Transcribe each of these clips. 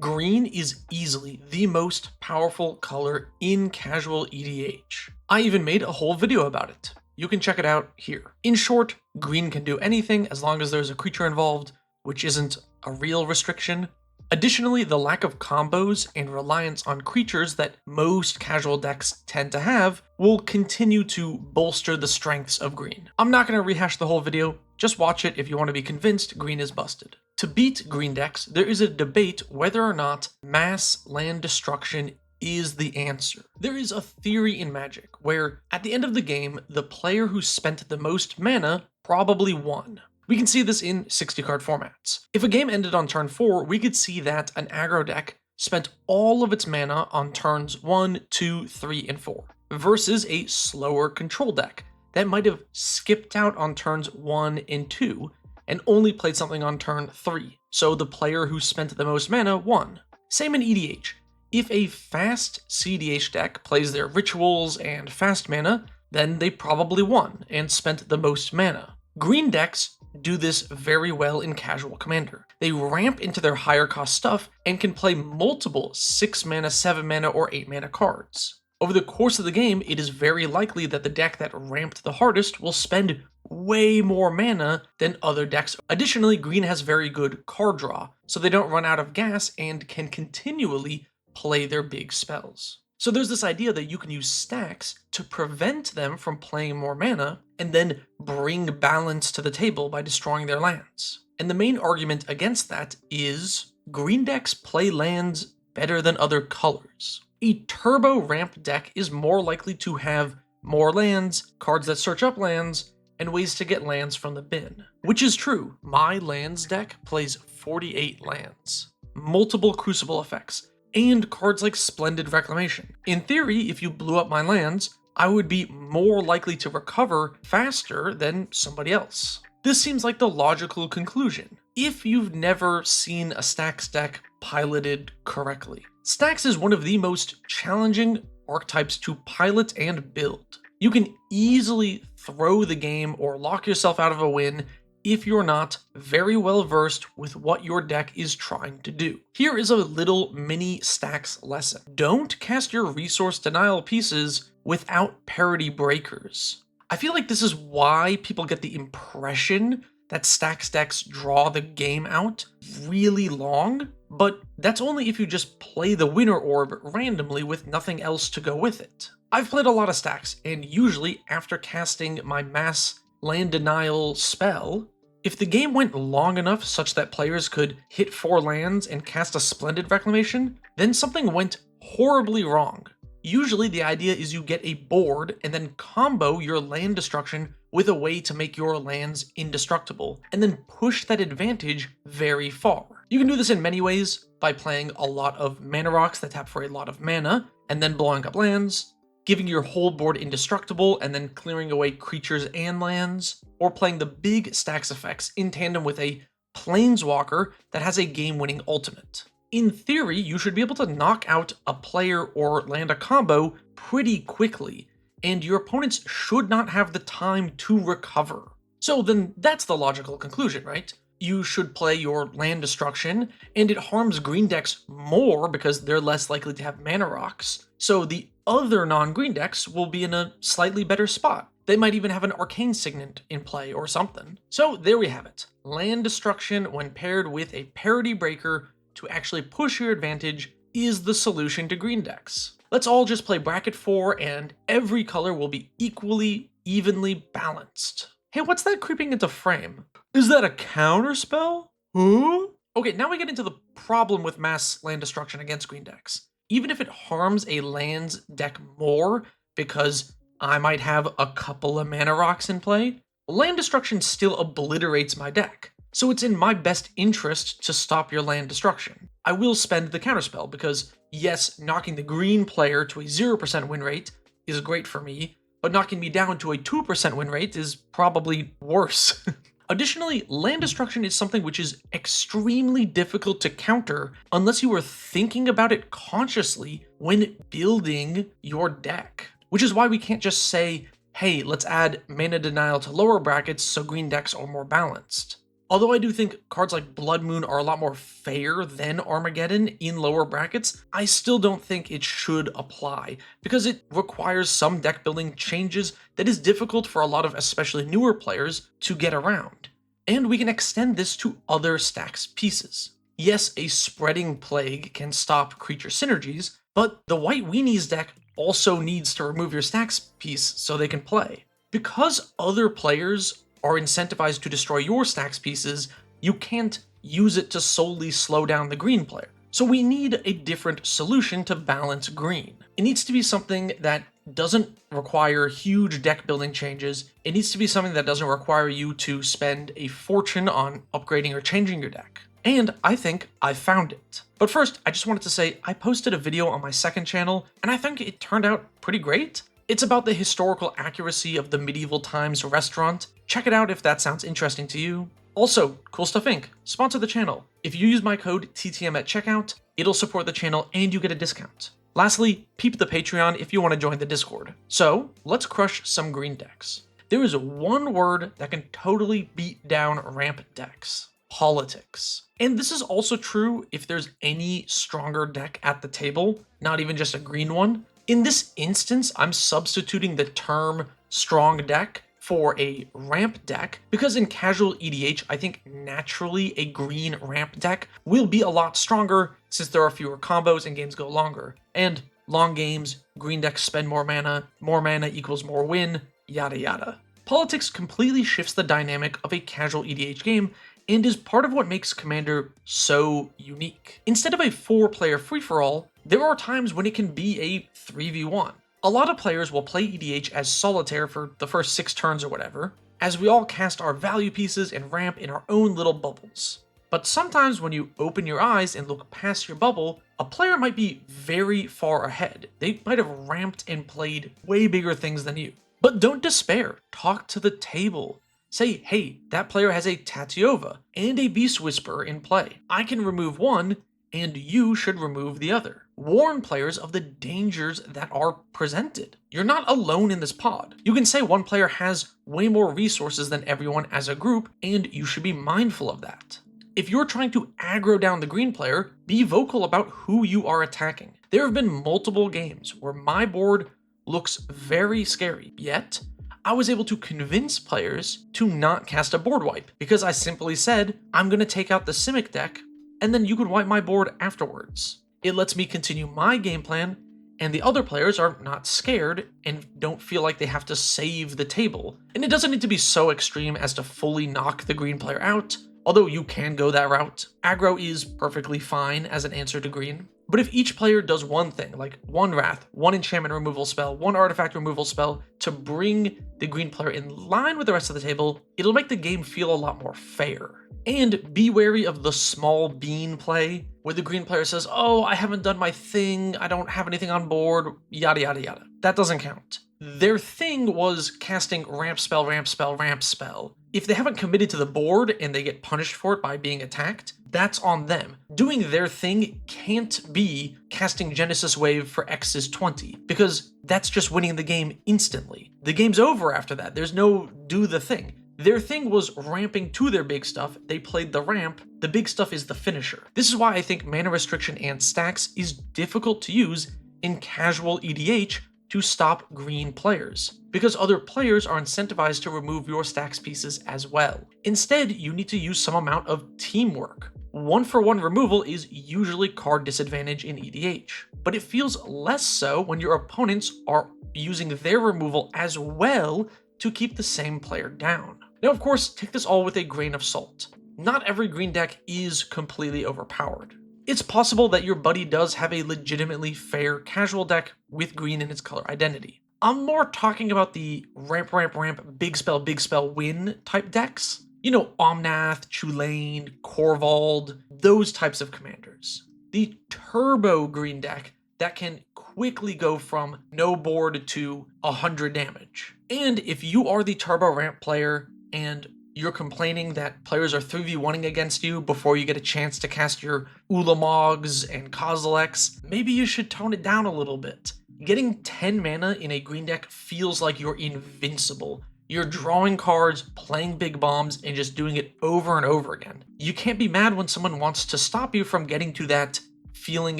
Green is easily the most powerful color in casual EDH. I even made a whole video about it. You can check it out here. In short, green can do anything as long as there's a creature involved, which isn't a real restriction. Additionally, the lack of combos and reliance on creatures that most casual decks tend to have will continue to bolster the strengths of green. I'm not going to rehash the whole video, just watch it if you want to be convinced green is busted. To beat green decks, there is a debate whether or not mass land destruction is the answer. There is a theory in Magic where, at the end of the game, the player who spent the most mana probably won. We can see this in 60-card formats. If a game ended on turn 4, we could see that an aggro deck spent all of its mana on turns 1, 2, 3, and 4, versus a slower control deck that might have skipped out on turns 1 and 2 and only played something on turn 3, so the player who spent the most mana won. Same in EDH. If a fast CDH deck plays their rituals and fast mana, then they probably won and spent the most mana. Green decks do this very well in Casual Commander. They ramp into their higher cost stuff and can play multiple 6 mana, 7 mana, or 8 mana cards. Over the course of the game, it is very likely that the deck that ramped the hardest will spend way more mana than other decks. Additionally, green has very good card draw, so they don't run out of gas and can continually play their big spells. So there's this idea that you can use stacks to prevent them from playing more mana and then bring balance to the table by destroying their lands. And the main argument against that is green decks play lands better than other colors. A turbo ramp deck is more likely to have more lands, cards that search up lands, and ways to get lands from the bin. Which is true. My lands deck plays 48 lands, multiple crucible effects, and cards like Splendid Reclamation. In theory, if you blew up my lands, I would be more likely to recover faster than somebody else. This seems like the logical conclusion, if you've never seen a Stacks deck piloted correctly. Stacks is one of the most challenging archetypes to pilot and build. You can easily throw the game or lock yourself out of a win if you're not very well versed with what your deck is trying to do. Here is a little mini Stacks lesson. Don't cast your resource denial pieces without parity breakers. I feel like this is why people get the impression that Stacks decks draw the game out really long, but that's only if you just play the winner orb randomly with nothing else to go with it. I've played a lot of Stacks, and usually after casting my mass land denial spell, if the game went long enough such that players could hit 4 lands and cast a Splendid Reclamation, then something went horribly wrong. Usually the idea is you get a board and then combo your land destruction with a way to make your lands indestructible, and then push that advantage very far. You can do this in many ways, by playing a lot of mana rocks that tap for a lot of mana, and then blowing up lands, giving your whole board indestructible and then clearing away creatures and lands, or playing the big Stacks effects in tandem with a Planeswalker that has a game-winning ultimate. In theory, you should be able to knock out a player or land a combo pretty quickly, and your opponents should not have the time to recover. So then that's the logical conclusion, right? You should play your land destruction, and it harms green decks more because they're less likely to have mana rocks. So the other non-green decks will be in a slightly better spot. They might even have an arcane signet in play or something. So there we have it. Land destruction when paired with a parity breaker to actually push your advantage is the solution to green decks. Let's all just play bracket 4 and every color will be equally, evenly balanced. Hey, what's that creeping into frame? Is that a counter spell? Huh? Okay, now we get into the problem with mass land destruction against green decks. Even if it harms a land's deck more because I might have a couple of mana rocks in play, land destruction still obliterates my deck. So it's in my best interest to stop your land destruction. I will spend the counterspell because, yes, knocking the green player to a 0% win rate is great for me, but knocking me down to a 2% win rate is probably worse. Additionally, land destruction is something which is extremely difficult to counter unless you are thinking about it consciously when building your deck. Which is why we can't just say, hey, let's add mana denial to lower brackets so green decks are more balanced. Although I do think cards like Blood Moon are a lot more fair than Armageddon in lower brackets, I still don't think it should apply, because it requires some deck building changes that is difficult for a lot of especially newer players to get around. And we can extend this to other stacks pieces. Yes, a Spreading Plague can stop creature synergies, but the White Weenies deck also needs to remove your stacks piece so they can play. Because other players are incentivized to destroy your stacks pieces, you can't use it to solely slow down the green player. So we need a different solution to balance green. It needs to be something that doesn't require huge deck building changes. It needs to be something that doesn't require you to spend a fortune on upgrading or changing your deck. And I think I found it. But first, I just wanted to say I posted a video on my second channel, and I think it turned out pretty great. It's about the historical accuracy of the medieval times restaurant. Check it out if that sounds interesting to you. Also, Cool Stuff Inc. sponsor the channel. If you use my code TTM at checkout, it'll support the channel and you get a discount. Lastly, peep the Patreon if you want to join the Discord. So, let's crush some green decks. There is one word that can totally beat down ramp decks: politics. And this is also true if there's any stronger deck at the table, not even just a green one. In this instance, I'm substituting the term strong deck for a ramp deck, because in casual EDH, I think naturally a green ramp deck will be a lot stronger since there are fewer combos and games go longer. And long games, green decks spend more mana equals more win, yada yada. Politics completely shifts the dynamic of a casual EDH game and is part of what makes Commander so unique. Instead of a 4-player free-for-all, there are times when it can be a 3v1. A lot of players will play EDH as solitaire for the first 6 turns or whatever, as we all cast our value pieces and ramp in our own little bubbles. But sometimes when you open your eyes and look past your bubble, a player might be very far ahead. They might have ramped and played way bigger things than you. But don't despair, talk to the table. Say, hey, that player has a Tatiova and a Beast Whisperer in play. I can remove one, and you should remove the other. Warn players of the dangers that are presented. You're not alone in this pod. You can say one player has way more resources than everyone as a group, and you should be mindful of that. If you're trying to aggro down the green player, be vocal about who you are attacking. There have been multiple games where my board looks very scary, yet I was able to convince players to not cast a board wipe, because I simply said, I'm going to take out the Simic deck, and then you could wipe my board afterwards. It lets me continue my game plan, and the other players are not scared and don't feel like they have to save the table. And it doesn't need to be so extreme as to fully knock the green player out, although you can go that route. Aggro is perfectly fine as an answer to green. But if each player does one thing, like one Wrath, one enchantment removal spell, one artifact removal spell, to bring the green player in line with the rest of the table, it'll make the game feel a lot more fair. And be wary of the small bean play, where the green player says, oh, I haven't done my thing, I don't have anything on board, yada yada yada. That doesn't count. Their thing was casting ramp spell, ramp spell, ramp spell. If they haven't committed to the board and they get punished for it by being attacked, that's on them. Doing their thing can't be casting Genesis Wave for X is 20, because that's just winning the game instantly. The game's over after that. There's no do the thing. Their thing was ramping to their big stuff. They played the ramp. The big stuff is the finisher. This is why I think mana restriction and stacks is difficult to use in casual EDH to stop green players, because other players are incentivized to remove your stacks pieces as well. Instead, you need to use some amount of teamwork. 1-for-1 removal is usually card disadvantage in EDH, but it feels less so when your opponents are using their removal as well to keep the same player down. Now, of course, take this all with a grain of salt. Not every green deck is completely overpowered. It's possible that your buddy does have a legitimately fair casual deck with green in its color identity. I'm more talking about the ramp, ramp, ramp, big spell, win type decks. You know, Omnath, Chulane, Korvald, those types of commanders. The turbo green deck that can quickly go from no board to 100 damage. And if you are the turbo ramp player and you're complaining that players are 3v1ing against you before you get a chance to cast your Ulamogs and Kozileks, maybe you should tone it down a little bit. Getting 10 mana in a green deck feels like you're invincible. You're drawing cards, playing big bombs, and just doing it over and over again. You can't be mad when someone wants to stop you from getting to that feeling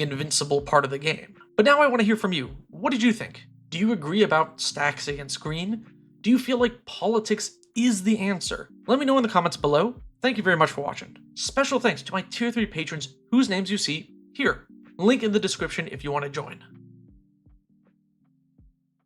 invincible part of the game. But now I want to hear from you. What did you think? Do you agree about stacks against green? Do you feel like politics is the answer? Let me know in the comments below. Thank you very much for watching. Special thanks to my tier 3 patrons whose names you see here. Link in the description if you want to join.